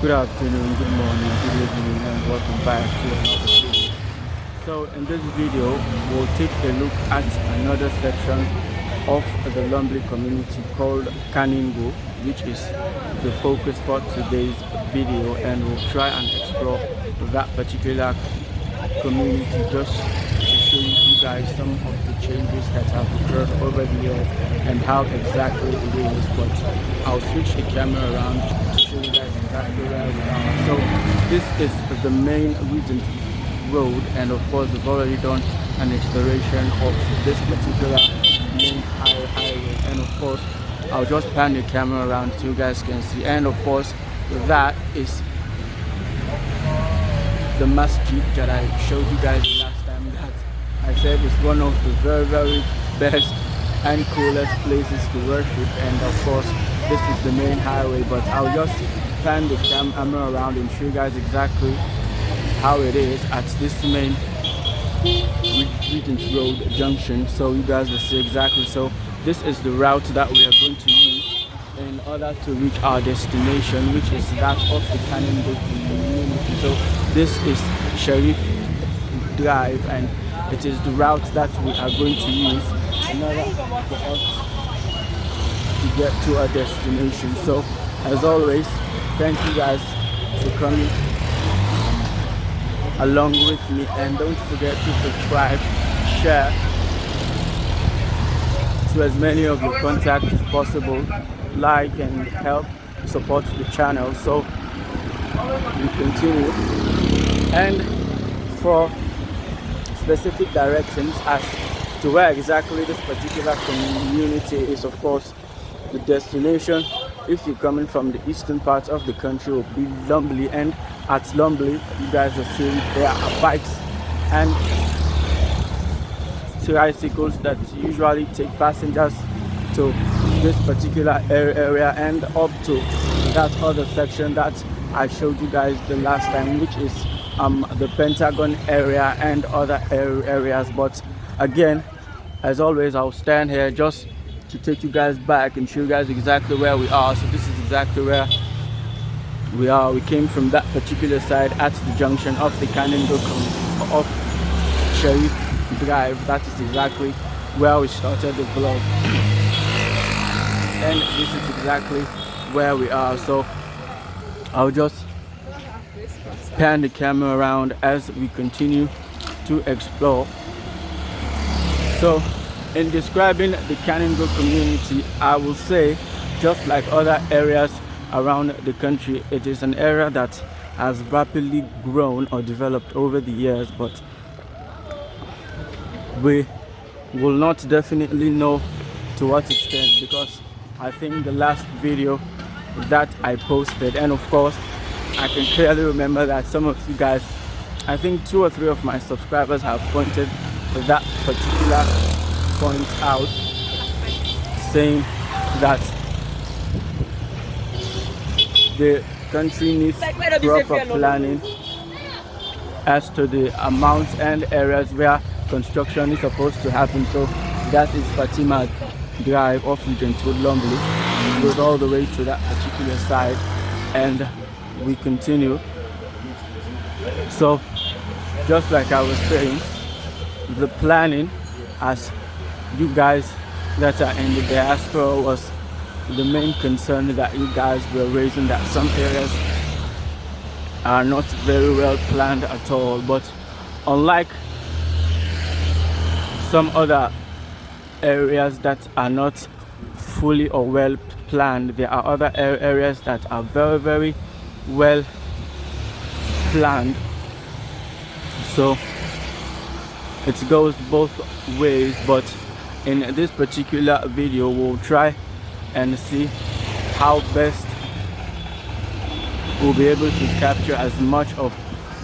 Good afternoon, good morning, good evening, and welcome back to another video. So in this video, we'll take a look at another section of the Lumley community called Kaningo, which is the focus for today's video, and we'll try and explore that particular community just to show you guys some of the changes that have occurred over the years and how exactly it is. But I'll switch the camera around to show you guys exactly where we are. So this is the main Regent Road, and of course we've already done an exploration of this particular main highway, and of course I'll just pan the camera around so you guys can see. And of course that is the masjid that I showed you guys last time, that I said is one of the very best and coolest places to worship. And of course this is the main highway, but I'll just pan the camera around and show you guys exactly how it is at this main Regent Road junction, so you guys will see exactly. So this is the route that we are going to use in order to reach our destination, which is that of the Kaningo community. So this is Sharif Drive, and it is the route that we are going to use in order for us to get to our destination. So as always, thank you guys for coming along with me, and don't forget to subscribe, share to as many of your contacts as possible, like and help support the channel. So we continue, and for specific directions as to where exactly this particular community is, of course the destination, if you're coming from the eastern part of the country, will be Lumley. And at Lumley, you guys are seeing there are bikes and tricycles that usually take passengers to this particular area and up to that other section that I showed you guys the last time, which is the Pentagon area and other areas. But again, as always, I'll stand here just to take you guys back and show you guys exactly where we are. So this is exactly where we are. We came from that particular side at the junction of the Kaningo of Sharif Drive. That is exactly where we started the vlog, and this is exactly where we are. So I'll just pan the camera around as we continue to explore. So in describing the Kaningo community, I will say, just like other areas around the country, it is an area that has rapidly grown or developed over the years, but we will not definitely know to what extent, because I think the last video that I posted, and of course I can clearly remember that some of you guys, I think 2 or 3 of my subscribers, have pointed that particular point out, saying that the country needs proper planning as to the amount and areas where construction is supposed to happen. So that is Fatima Drive off Regent Road, Lumley. It goes all the way to that particular side, and we continue. So just like I was saying, the planning, as you guys that are in the diaspora, was the main concern that you guys were raising, that some areas are not very well planned at all. But unlike some other areas that are not fully or well planned, there are other areas that are very well planned. So it goes both ways, but in this particular video we'll try and see how best we'll be able to capture as much of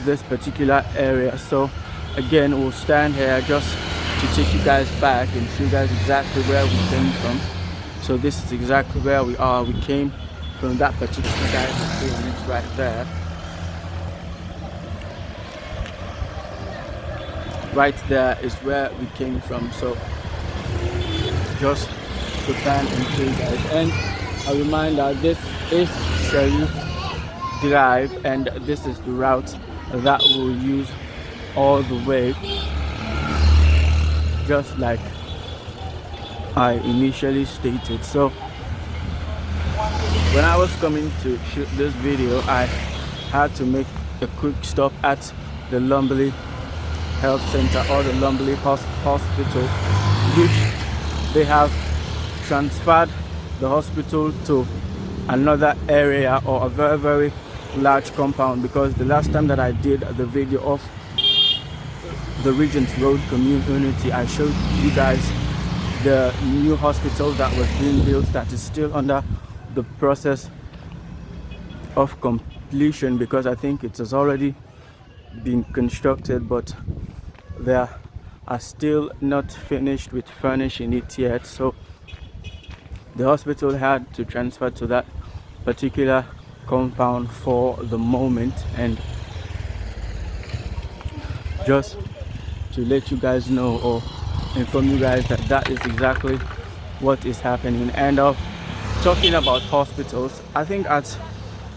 this particular area. So again, we'll stand here just to take you guys back and show you guys exactly where we came from. So this is exactly where we are. We came from that particular guy right there. Right there is where we came from. So just to pan and show you guys, and a reminder, this is Sharif Drive, and this is the route that we'll use all the way, just like I initially stated. So when I was coming to shoot this video, I had to make a quick stop at the Lumley Health Center, or the Lumley Hospital, which they have transferred the hospital to another area, or a very, very large compound, because the last time that I did the video of the Regent Road community, I showed you guys the new hospital that was being built, that is still under the process of completion, because I think it has already been constructed, but they are still not finished with furnishing it yet. So the hospital had to transfer to that particular compound for the moment, and just to let you guys know, or inform you guys, that that is exactly what is happening. And talking about hospitals, I think at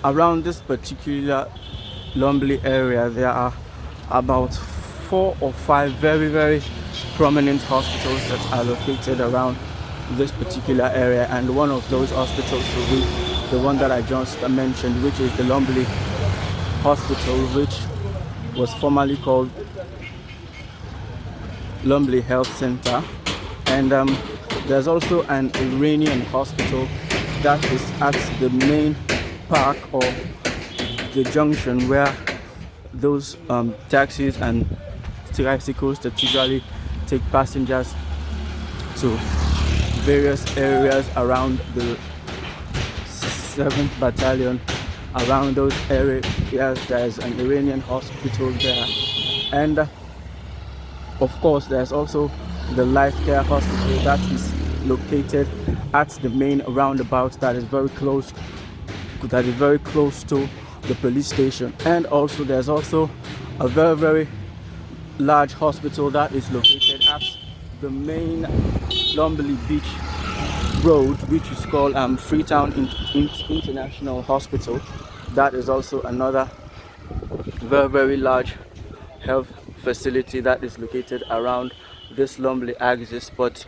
around this particular Lumley area there are about 4 or 5 very, very prominent hospitals that are located around this particular area, and one of those hospitals will be the one that I just mentioned, which is the Lumley Hospital, which was formerly called Lumley Health Center. And there's also an Iranian hospital that is at the main park, or the junction where those taxis and tricycles that usually take passengers to various areas around the 7th Battalion. Around those areas there's an Iranian hospital there, and of course there's also the Life Care Hospital that is located at the main roundabout, that is very close to the police station. And also there's also a very, very large hospital that is located at the main Lumley Beach Road, which is called Freetown International Hospital. That is also another very, very large health facility that is located around this Lumley axis. But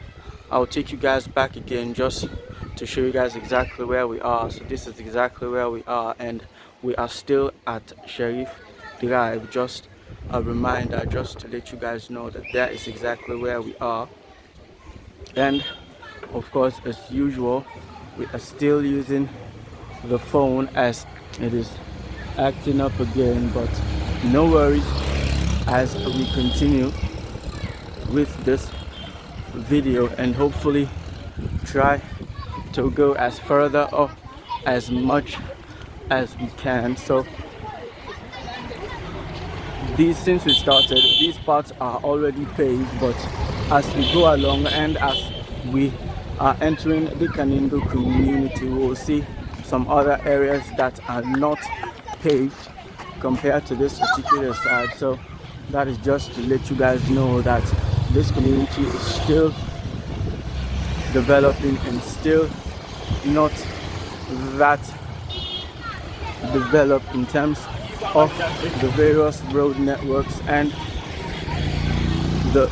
I'll take you guys back again just to show you guys exactly where we are. So this is exactly where we are, and we are still at Sheriff Drive. Just a reminder, just to let you guys know that that is exactly where we are. And of course, as usual, we are still using the phone as it is acting up again, but no worries, as we continue with this video and hopefully try to go as further up as much as we can. So since we started, these parts are already paved, but as we go along and as we are entering the Kaningo community, we will see some other areas that are not paved compared to this particular side. So that is just to let you guys know that this community is still developing and still not that developed in terms of the various road networks and the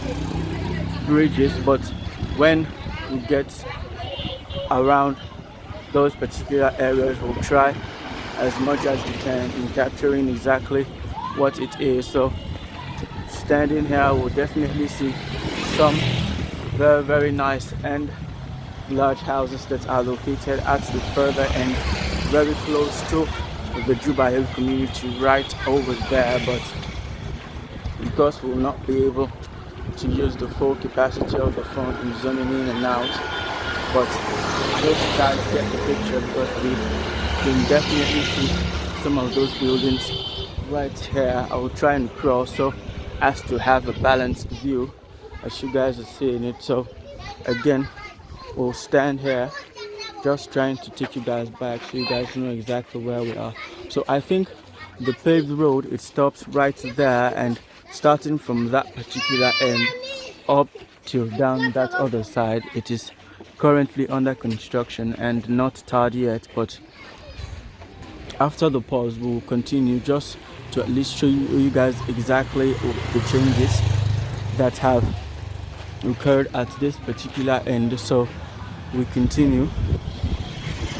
bridges. But when we get around those particular areas, we'll try as much as we can in capturing exactly what it is. So standing here, we'll definitely see some very, very nice and large houses that are located at the further end, very close to the Juba Hill community right over there. But because we'll not be able to use the full capacity of the phone in zooming in and out, but those guys get the picture, because we can definitely see some of those buildings right here. I will try and cross so as to have a balanced view as you guys are seeing it. So again, we'll stand here just trying to take you guys back so you guys know exactly where we are. So I think the paved road, it stops right there, and starting from that particular end up till down that other side, it is currently under construction and not tarred yet. But after the pause, we'll continue just to at least show you guys exactly the changes that have occurred at this particular end. So we continue,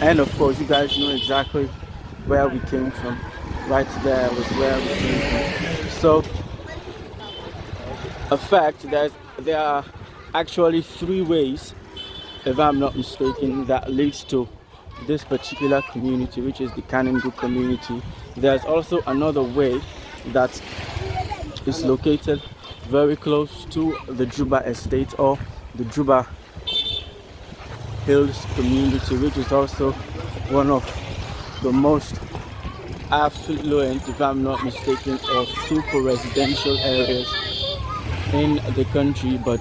and of course you guys know exactly where we came from. Right there was where we came from. So a fact that there are actually 3 ways, if I'm not mistaken, that leads to this particular community, which is the Kaningo community. There's also another way that is located very close to the Juba estate or the Juba Hills community, which is also one of the most affluent, if I'm not mistaken, or super residential areas in the country. But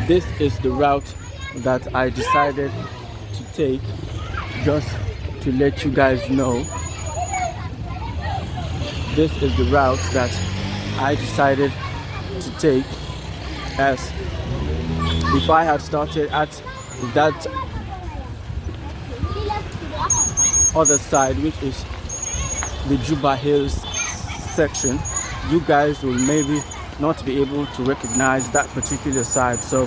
this is the route that I decided to take, just to let you guys know. This is the route that I decided to take, as if I had started at that other side, which is the Juba Hills section, you guys will maybe not be able to recognize that particular side. So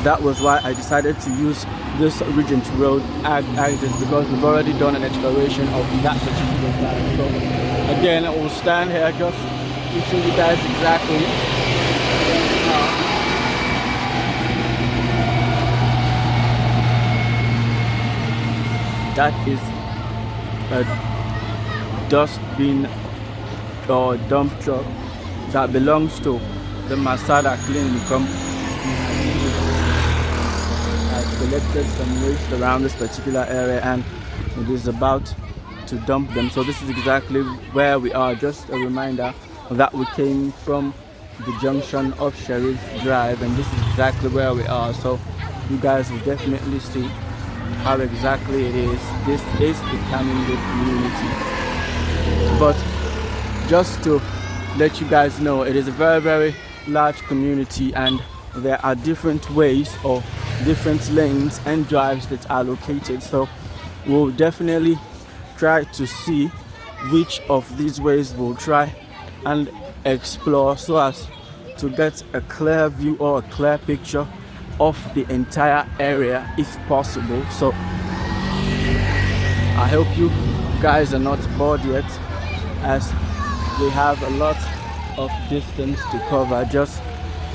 that was why I decided to use this Regent Road axis, because we've already done an exploration of that particular side. So again, I will stand here just to show you guys exactly that is a dustbin or dump truck that belongs to the Masada Cleaning Company. Has collected some waste around this particular area and it is about to dump them. So this is exactly where we are. Just a reminder that we came from the junction of Sheriff Drive, and this is exactly where we are. So you guys will definitely see how exactly it is. This is the Kaningo community. But just to let you guys know, it is a very, very large community, and there are different ways or different lanes and drives that are located. So we'll definitely try to see which of these ways we'll try and explore, so as to get a clear view or a clear picture of the entire area if possible. So I hope you guys are not bored yet, as we have a lot of distance to cover, just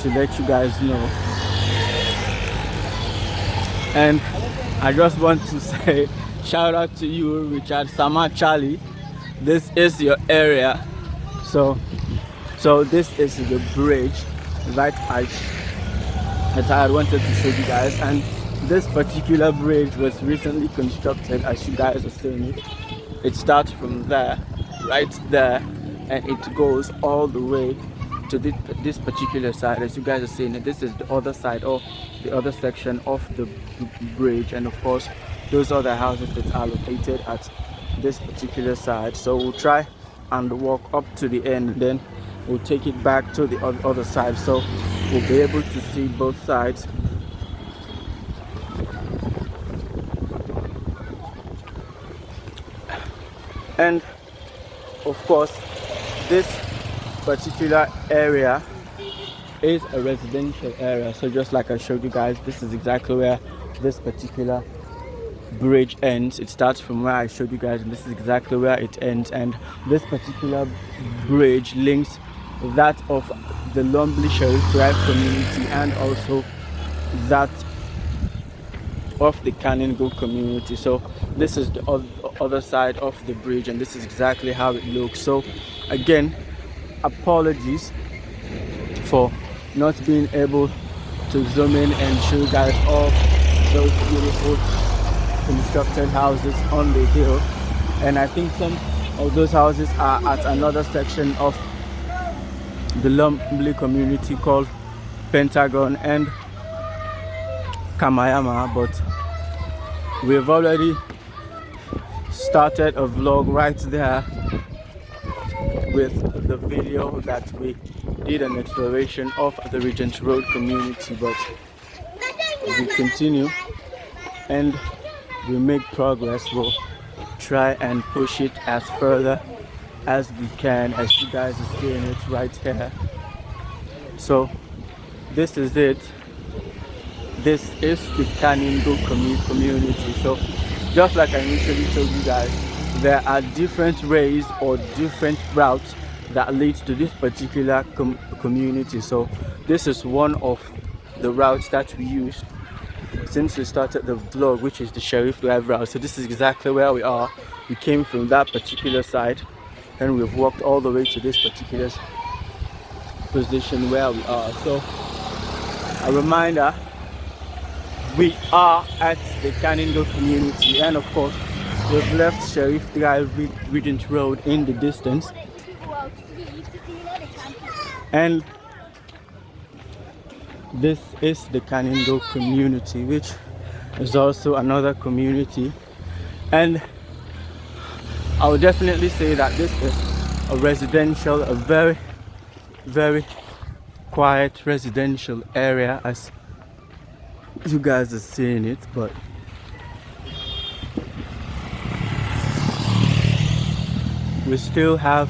to let you guys know. And I just want to say shout out to you, Richard Sama Charlie. This is your area. So this is the bridge that I wanted to show you guys, and this particular bridge was recently constructed, as you guys are seeing it. It starts from there, right there, and it goes all the way to this particular side. As you guys are seeing it, this is the other side, or the other section of the bridge, and of course those other houses that are located at this particular side. So we'll try and walk up to the end, then we'll take it back to the other side, so we'll be able to see both sides. And of course this particular area is a residential area. So just like I showed you guys, this is exactly where this particular bridge ends. It starts from where I showed you guys, and this is exactly where it ends. And this particular bridge links that of the Lumley Sheriff Drive community and also that of the Kaningo community. So this is the other side of the bridge, and this is exactly how it looks. So again, apologies for not being able to zoom in and show you guys all those beautiful constructed houses on the hill. And I think some of those houses are at another section of the Lumley community called Pentagon and Kamayama, but we've already started a vlog right there with the video that we did an exploration of the Regent Road community. But we continue, and we make progress, we'll try and push it as further as we can, as you guys are seeing it right here. So this is it. This is the Kaningo community. So just like I initially told you guys, there are different ways or different routes that leads to this particular community. So this is one of the routes that we used since we started the vlog, which is the Sheriff Drive route. So this is exactly where we are. We came from that particular side and we've walked all the way to this particular position where we are. So a reminder, we are at the Kaningo community, and of course we've left Sheriff Drive Regent Road in the distance, and this is the Kaningo community, which is also another community. And I would definitely say that this is a residential, a very, very quiet residential area, as you guys are seeing it, but we still have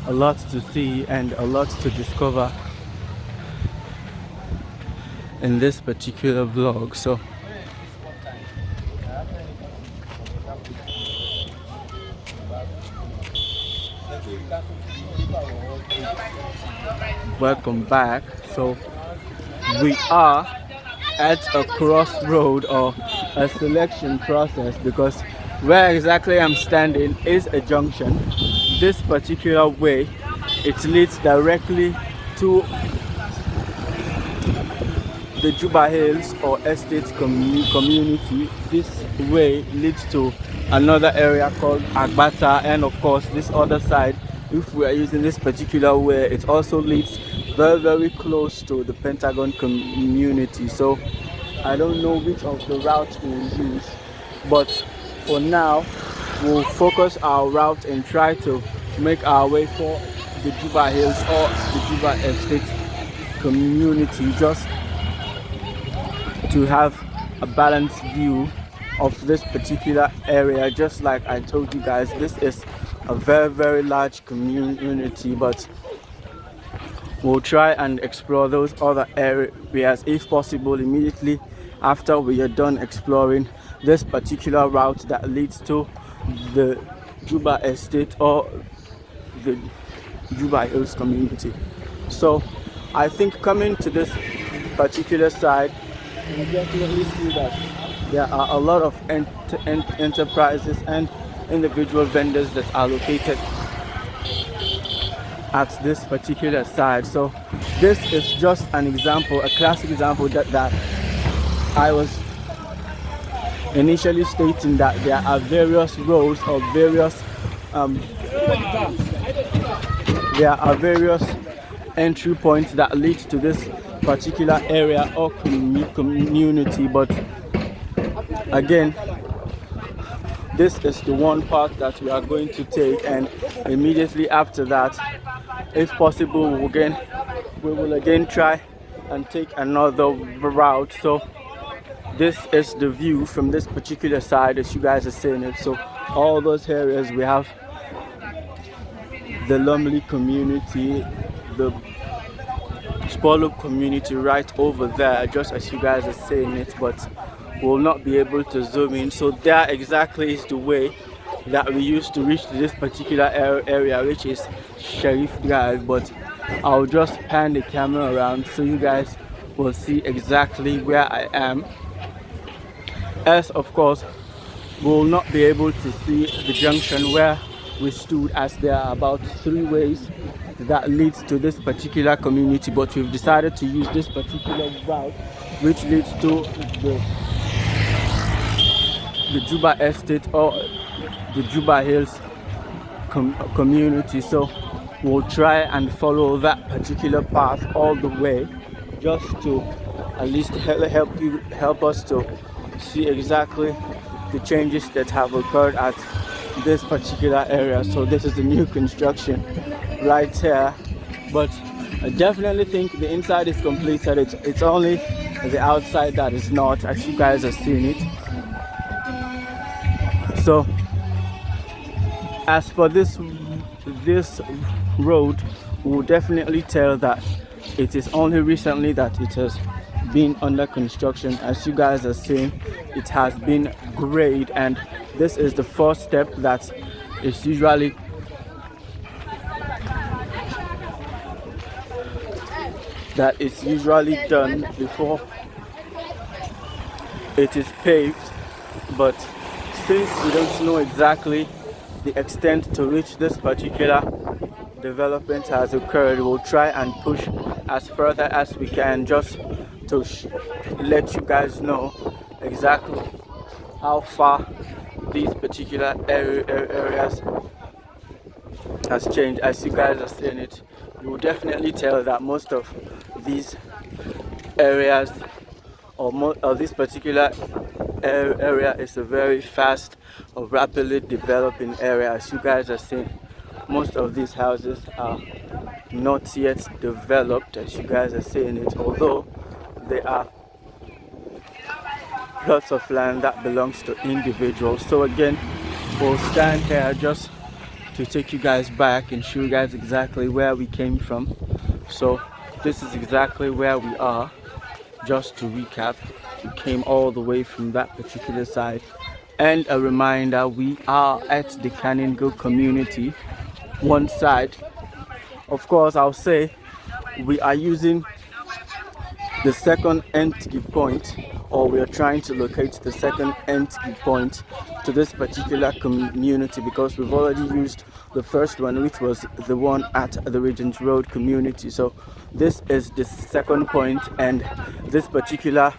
a lot to see and a lot to discover in this particular vlog. So welcome back. So we are at a crossroad or a selection process, because where exactly I'm standing is a junction. This particular way, it leads directly to the Juba Hills or Estates community. This way leads to another area called Agbata, and of course this other side, if we are using this particular way, it also leads very, very close to the Pentagon community. So I don't know which of the routes we'll use, but for now we'll focus our route and try to make our way for the Juba Hills or the Juba Estate community, just to have a balanced view of this particular area. Just like I told you guys, this is a very, very large community, but we'll try and explore those other areas if possible immediately after we are done exploring this particular route that leads to the Juba Estate or the Juba Hills community. So I think coming to this particular side, you definitely see that there are a lot of enterprises and individual vendors that are located at this particular side. So this is just an example, a classic example that I was initially stating, that there are various roads or various entry points that lead to this particular area or community. But again, this is the one path that we are going to take, and immediately after that, if possible, we will again try and take another route. So this is the view from this particular side, as you guys are seeing it. So all those areas, we have the Lumley community, the Spolo community right over there, just as you guys are seeing it, but we'll not be able to zoom in. So that exactly is the way that we used to reach to this particular area, which is Sheriff Drive. But I'll just pan the camera around so you guys will see exactly where I am, as of course we will not be able to see the junction where we stood, as there are about 3 ways that leads to this particular community. But we've decided to use this particular route, which leads to the Juba Estate or the Juba Hills community. So we'll try and follow that particular path all the way, just to at least help us to see exactly the changes that have occurred at this particular area. So this is the new construction right here, but I definitely think the inside is completed. It's only the outside that is not, as you guys are seeing it. So as for this road, we'll definitely tell that it is only recently that it has been under construction. As you guys are seeing, it has been grade, and this is the first step that is usually done before it is paved. But since we don't know exactly the extent to which this particular development has occurred, we'll try and push as further as we can, just to let you guys know exactly how far these particular areas has changed. As you guys are seeing it, you will definitely tell that most of these areas, or this particular area, is a very fast or rapidly developing area. As you guys are seeing, most of these houses are not yet developed, as you guys are seeing it, although there are lots of land that belongs to individuals. So again, we'll stand here just to take you guys back and show you guys exactly where we came from. So this is exactly where we are. Just to recap, we came all the way from that particular side. And a reminder, we are at the Kaningo community, one side. Of course, I'll say we are using the second entry point, or we are trying to locate the second entry point to this particular community, because we've already used the first one, which was the one at the Regent Road community. So this is the second point, and this particular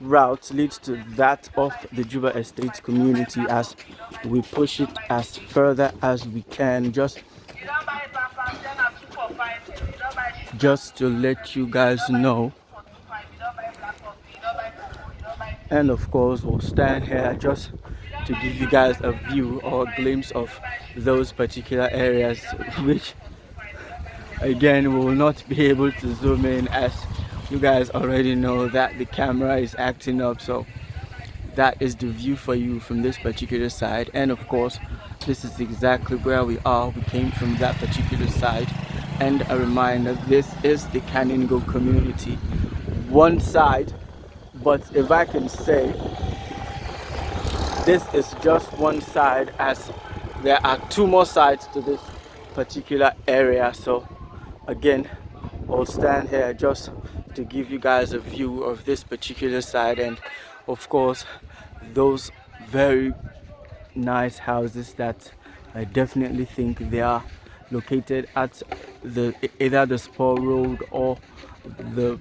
route leads to that of the Juba Estate community as we push it as further as we can, just to let you guys know. And of course, we'll stand here just to give you guys a view or a glimpse of those particular areas, which again we will not be able to zoom in, as you guys already know that the camera is acting up. So that is the view for you from this particular side. And of course, this is exactly where we are. We came from that particular side. And a reminder, this is the Kaningo community, one side. But if I can say, this is just one side, as there are two more sides to this particular area. So again, I'll stand here just to give you guys a view of this particular side, and of course those very nice houses that I definitely think they are located at either the Spur Road or the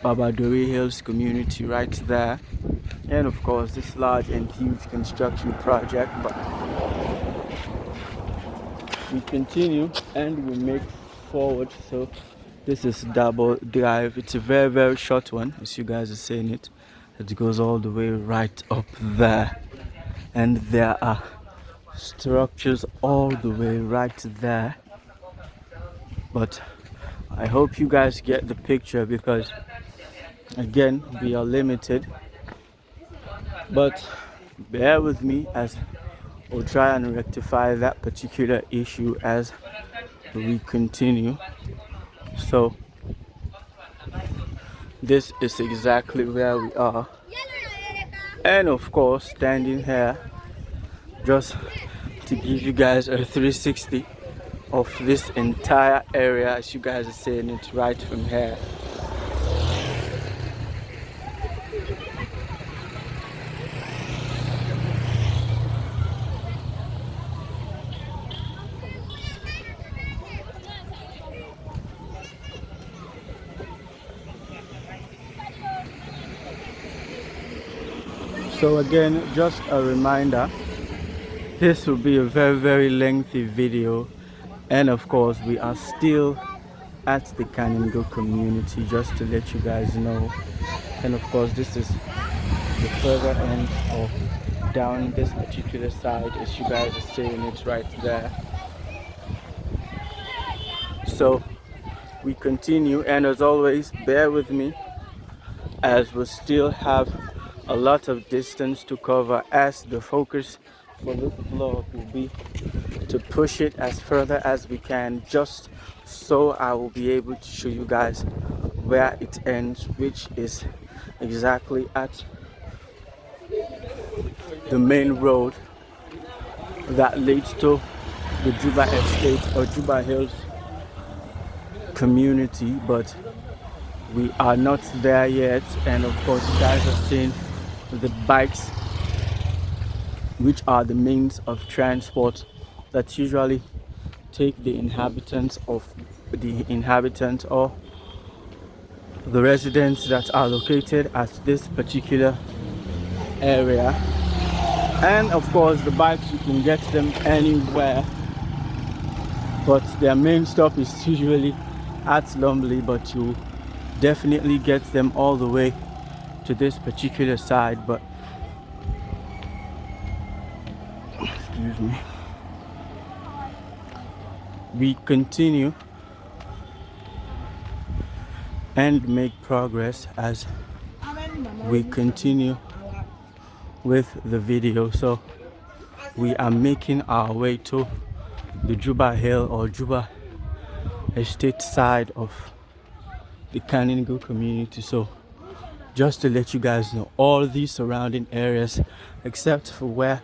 Babadori Hills community right there. And of course this large and huge construction project. But we continue and we make forward. So this is Double Drive. It's a very short one, as you guys are seeing it. It goes all the way right up there, and there are structures all the way right there. But I hope you guys get the picture, because again, we are limited. But bear with me as we'll try and rectify that particular issue as we continue. So this is exactly where we are, and of course standing here just to give you guys a 360 of this entire area, as you guys are seeing it right from here. So again, just a reminder, this will be a very lengthy video, and of course we are still at the Kaningo community, just to let you guys know. And of course this is the further end of down this particular side, as you guys are seeing it right there. So we continue, and as always, bear with me as we still have a lot of distance to cover, as the focus for this vlog will be to push it as further as we can, just so I will be able to show you guys where it ends, which is exactly at the main road that leads to the Juba Estate or Juba Hills community, but we are not there yet. And of course, you guys are seeing the bikes, which are the means of transport that usually take the inhabitants or the residents that are located at this particular area. And of course, the bikes, you can get them anywhere, but their main stop is usually at Lumley, but you definitely get them all the way to this particular side. But excuse me, we continue and make progress as we continue with the video. So we are making our way to the Juba Hill or Juba Estate side of the Kaningo community. So just to let you guys know, all these surrounding areas except for where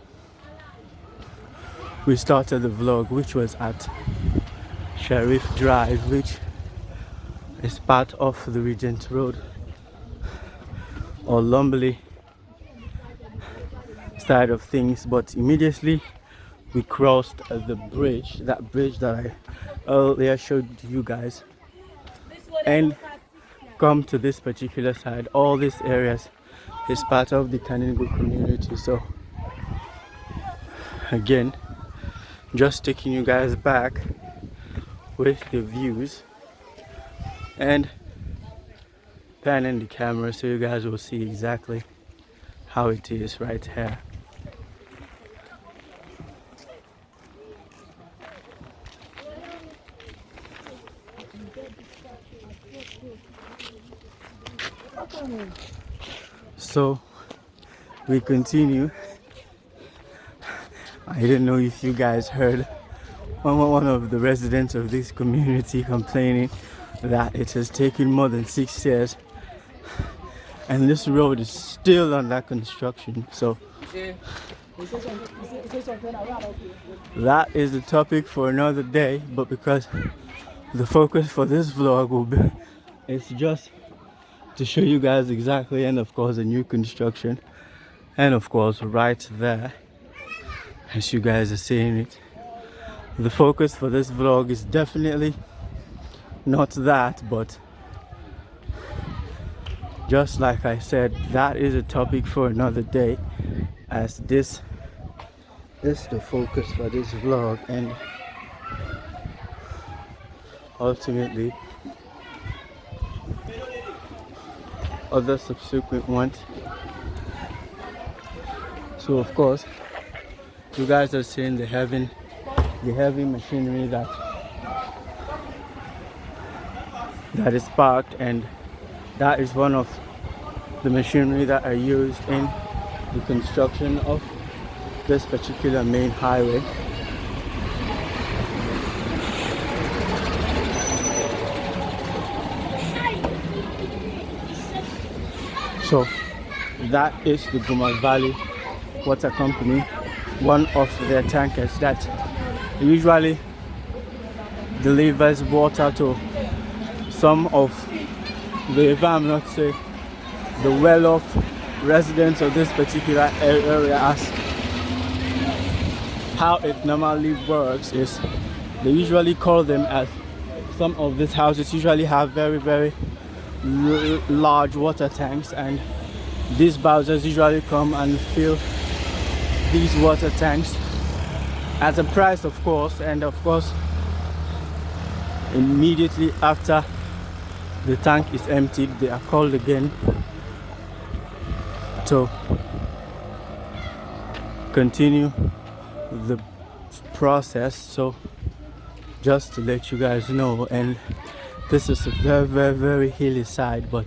we started the vlog, which was at Sheriff Drive, which is part of the Regent Road or Lumley side of things. But immediately we crossed the bridge, that bridge that I earlier showed you guys, and come to this particular side. All these areas is part of the Kaningo community. So again, just taking you guys back with the views and panning the camera so you guys will see exactly how it is right here. So we continue. I don't know if you guys heard one of the residents of this community complaining that it has taken more than 6 years and this road is still under construction. So that is the topic for another day, but because the focus for this vlog will be is just to show you guys exactly, and of course the new construction, and of course right there as you guys are seeing it, the focus for this vlog is definitely not that, but just like I said, that is a topic for another day, as this is the focus for this vlog, and ultimately other subsequent ones. So of course you guys are seeing the heavy machinery that is parked, and that is one of the machinery that are used in the construction of this particular main highway. So that is the Guma Valley Water Company, one of their tankers that usually delivers water to some of the, if I'm not say, the well-off residents of this particular area. As how it normally works is they usually call them, as some of these houses usually have very large water tanks, and these bowsers usually come and fill these water tanks at a price, of course, and of course immediately after the tank is emptied, they are called again to continue the process. So just to let you guys know, and this is a very hilly side, but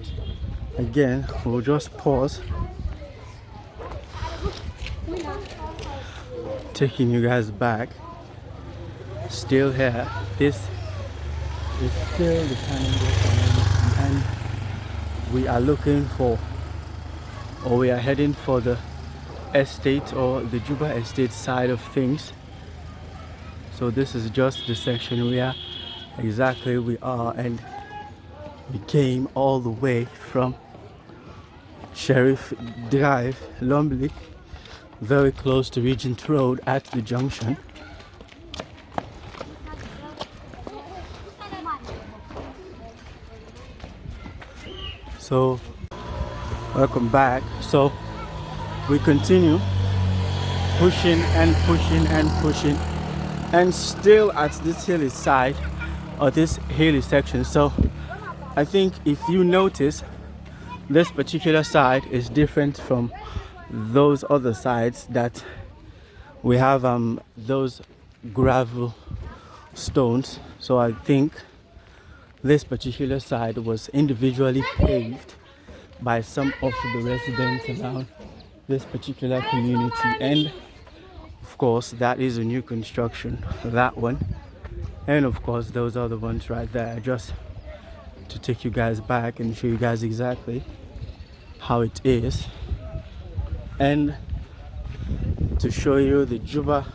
again we'll just pause taking you guys back. Still here. This is still the Kaningo community, and we are looking for, or we are heading for the estate or the Juba estate side of things. So this is just the section where exactly we are, and we came all the way from Sheriff Drive, Lumbly, very close to Regent Road at the junction. So welcome back. So we continue pushing and pushing and pushing, and still at this hilly side or this hilly section. So I think if you notice, this particular side is different from those other sides that we have those gravel stones. So I think this particular side was individually paved by some of the residents around this particular community, and of course that is a new construction, that one, and of course those other ones right there, just to take you guys back and show you guys exactly how it is, and to show you the Juba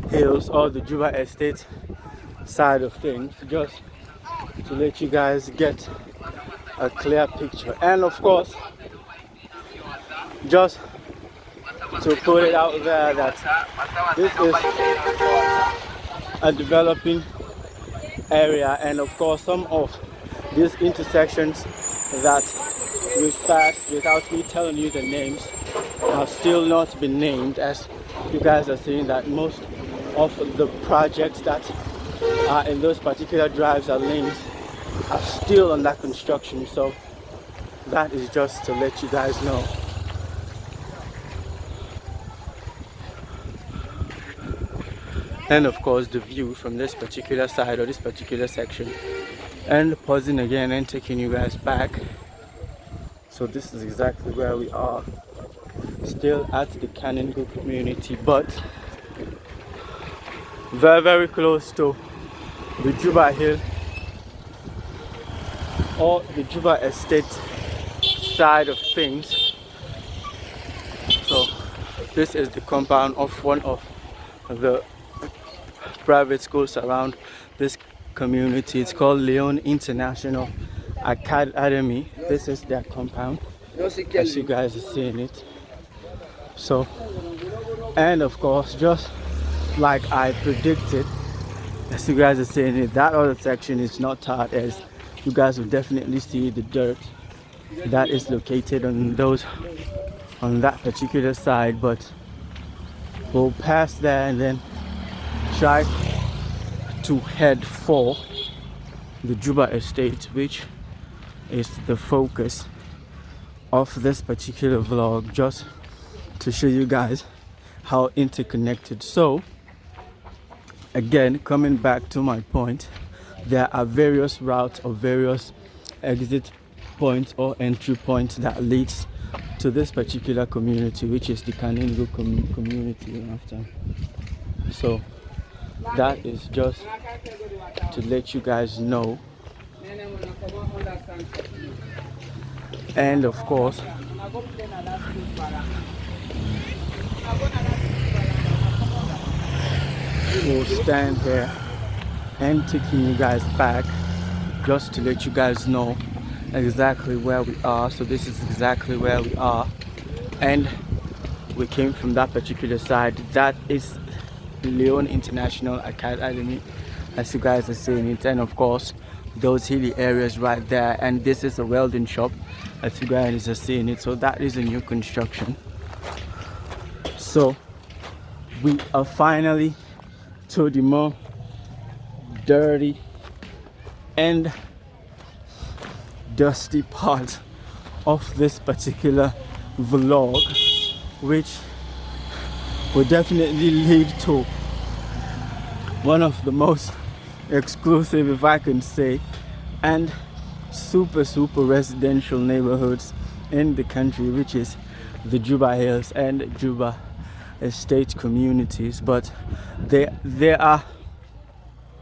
Hills or the Juba Estate side of things, just to let you guys get a clear picture. And of course, just to put it out there that this is a developing area, and of course some of these intersections that we've passed without me telling you the names have still not been named, as you guys are seeing that most of the projects that are in those particular drives or lanes are still under construction. So that is just to let you guys know. And of course the view from this particular side or this particular section, and pausing again and taking you guys back. So this is exactly where we are, still at the Kaningo community, but very close to the Juba Hill or the Juba Estate side of things. So this is the compound of one of the private schools around this community. It's called Leone International Academy. This is their compound, as you guys are seeing it. So, and of course, just like I predicted, as you guys are seeing it, that other section is not tarred, as you guys will definitely see the dirt that is located on that particular side. But we'll pass there and then try to head for the Juba Estate, which is the focus of this particular vlog, just to show you guys how interconnected. So again, coming back to my point, there are various routes or various exit points or entry points that leads to this particular community, which is the Kaningo community. So that is just to let you guys know. And of course, we'll stand here and taking you guys back just to let you guys know exactly where we are. So this is exactly where we are, and we came from that particular side. That is Leone International Academy, as you guys are seeing it, and of course those hilly areas right there, and this is a welding shop, as you guys are seeing it. So that is a new construction. So we are finally to the more dirty and dusty part of this particular vlog, which will definitely lead to one of the most exclusive, if I can say, and super residential neighborhoods in the country, which is the Juba Hills and Juba Estate communities, but they are,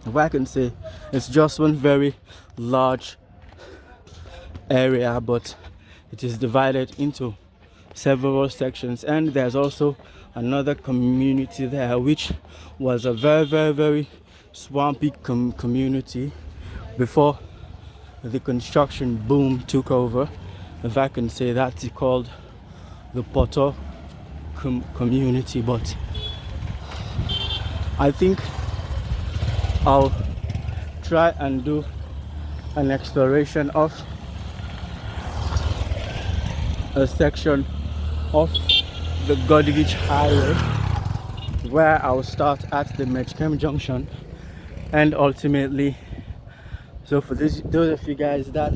if I can say, it's just one very large area, but it is divided into several sections, and there's also another community there which was a very swampy community before the construction boom took over, if I can say that. It's called the Poto community, but I think I'll try and do an exploration of a section of the Godwich Highway, where I'll start at the Mechkem Junction, and ultimately, so for those of you guys that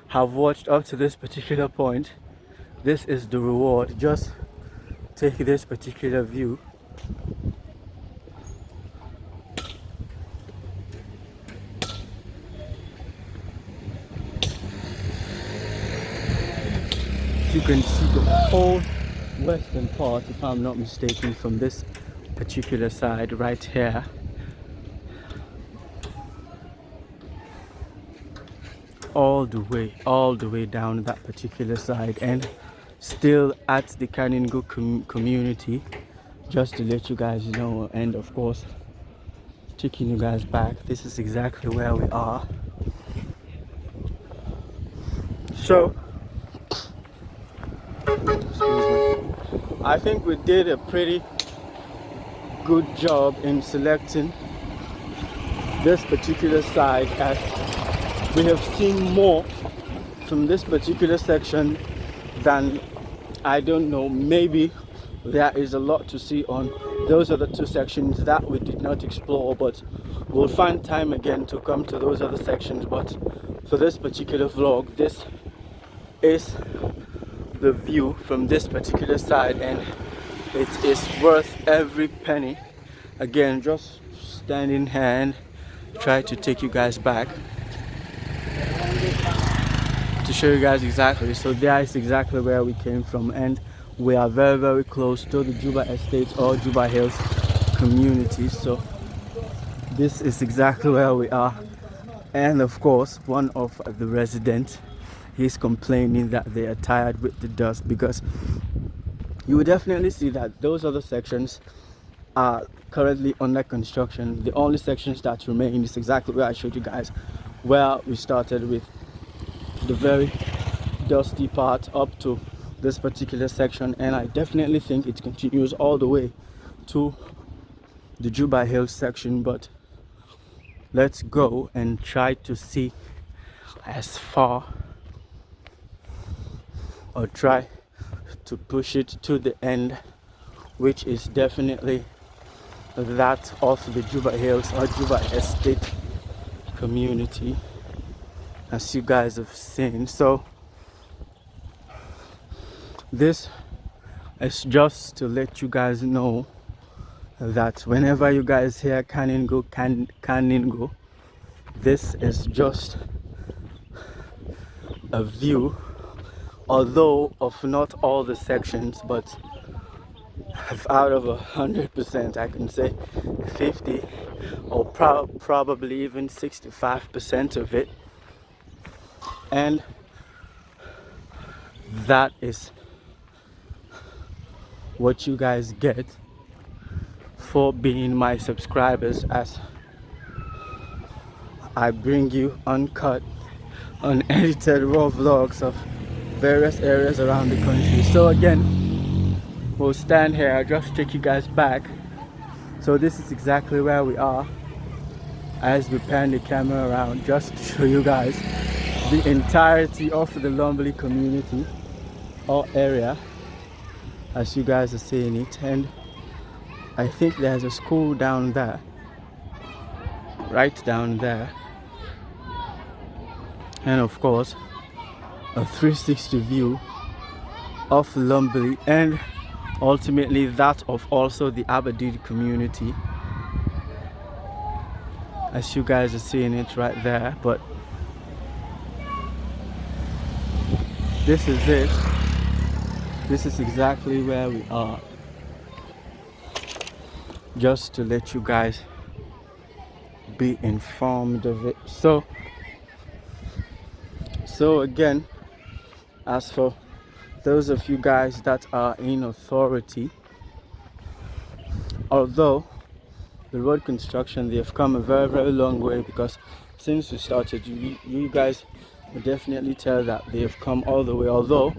have watched up to this particular point, this is the reward. Just take this particular view. You can see the whole western part, if I'm not mistaken, from this particular side right here. All the way down that particular side, and still at the Kaningo community, just to let you guys know. And of course, taking you guys back, this is exactly where we are. So I think we did a pretty good job in selecting this particular side, as we have seen more from this particular section than, I don't know, maybe there is a lot to see on those other two sections that we did not explore, but we'll find time again to come to those other sections. But for this particular vlog, this is the view from this particular side, and it is worth every penny. Again, just standing here and try to take you guys back to show you guys exactly. So there is exactly where we came from, and we are very close to the Juba Estate or Juba Hills community. So this is exactly where we are. And of course, one of the residents, he's complaining that they are tired with the dust, because you will definitely see that those other sections are currently under construction. The only sections that remain is exactly where I showed you guys, where we started with the very dusty part up to this particular section, and I definitely think it continues all the way to the Juba Hills section. But let's go and try to see as far, or try to push it to the end, which is definitely that of the Juba Hills or Juba Estate community, as you guys have seen. So this is just to let you guys know that whenever you guys hear Kaningo, this is just a view, although of not all the sections, but out of 100%, I can say 50 or probably even 65% of it. And that is what you guys get for being my subscribers, as I bring you uncut, unedited raw vlogs of various areas around the country. So again, we'll stand here, just take you guys back. So this is exactly where we are as we pan the camera around, just to show you guys the entirety of the Lumley community or area, as you guys are seeing it. And I think there's a school down there, right down there, and of course a 360 view of Lumley, and ultimately that of also the Aberdeen community, as you guys are seeing it right there. But this is it. This is exactly where we are, just to let you guys be informed of it. So again, as for those of you guys that are in authority, although the road construction, they have come a very long way, because since we started, you guys will definitely tell that they have come all the way. Although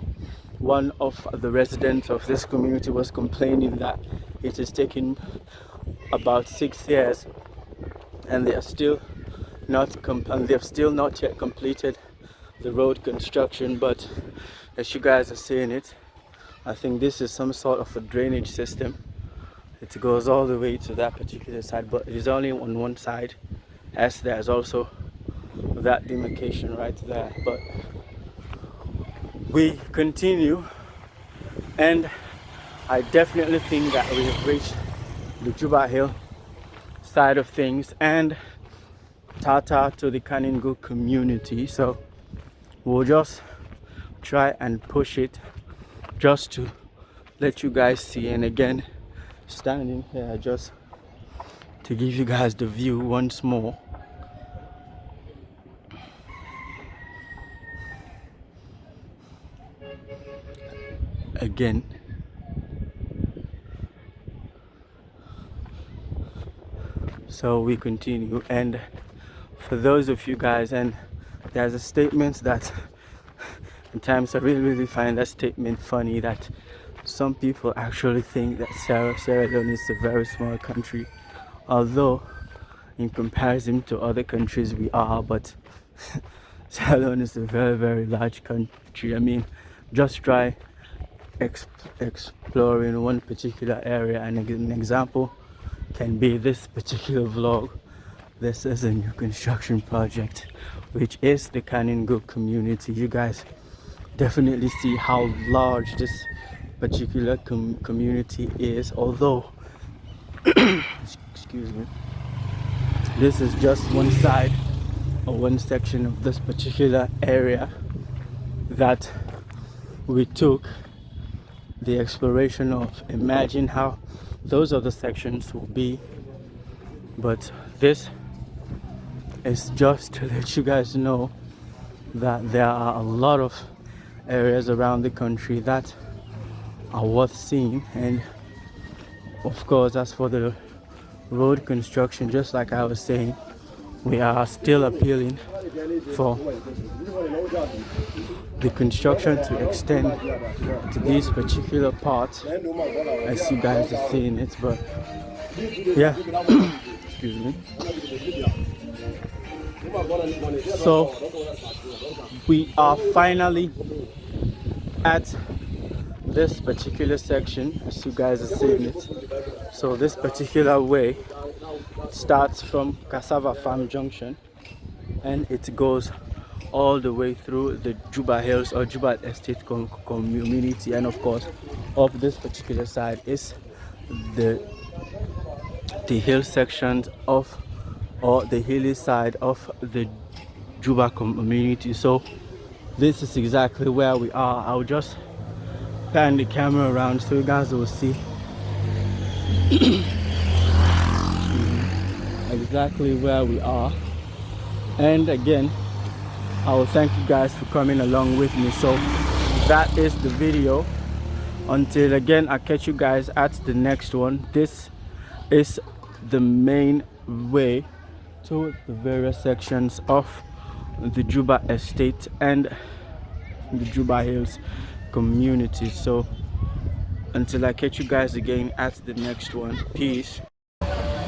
one of the residents of this community was complaining that it is taking about 6 years and they are still and they've still not yet completed the road construction. But as you guys are seeing it, I think this is some sort of a drainage system. It goes all the way to that particular side, but it is only on one side, as there's also that demarcation right there. But we continue, and I definitely think that we have reached the Juba Hill side of things and Tata to the Kaningo community. So we'll just try and push it just to let you guys see. And again, standing here just to give you guys the view once more. Again, so we continue. And for those of you guys, and there's a statement that at times I really find that statement funny, that some people actually think that Sierra Leone is a very small country, although in comparison to other countries we are, but Sierra Leone is a very large country. I mean, just try exploring one particular area, and an example can be this particular vlog. This is a new construction project, which is the Kaningo community. You guys definitely see how large this particular community is, although excuse me, this is just one side or one section of this particular area that we took the exploration of. Imagine how those other sections will be, but this is just to let you guys know that there are a lot of areas around the country that are worth seeing. And of course, as for the road construction, just like I was saying, we are still appealing for the construction to extend to these particular parts, as you guys are seeing it. But yeah, excuse me. So we are finally at this particular section, as you guys are seeing it. So this particular way starts from Cassava Farm Junction, and it goes all the way through the Juba Hills or Juba Estate community. And of course, of this particular side is the hill sections of, or the hilly side of, the Juba community. So this is exactly where we are. I'll just pan the camera around so you guys will see exactly where we are. And again, I will thank you guys for coming along with me. So that is the video. Until again, I'll catch you guys at the next one. This is the main way to the various sections of the Juba Estate and the Juba Hills community. So until I catch you guys again at the next one, peace.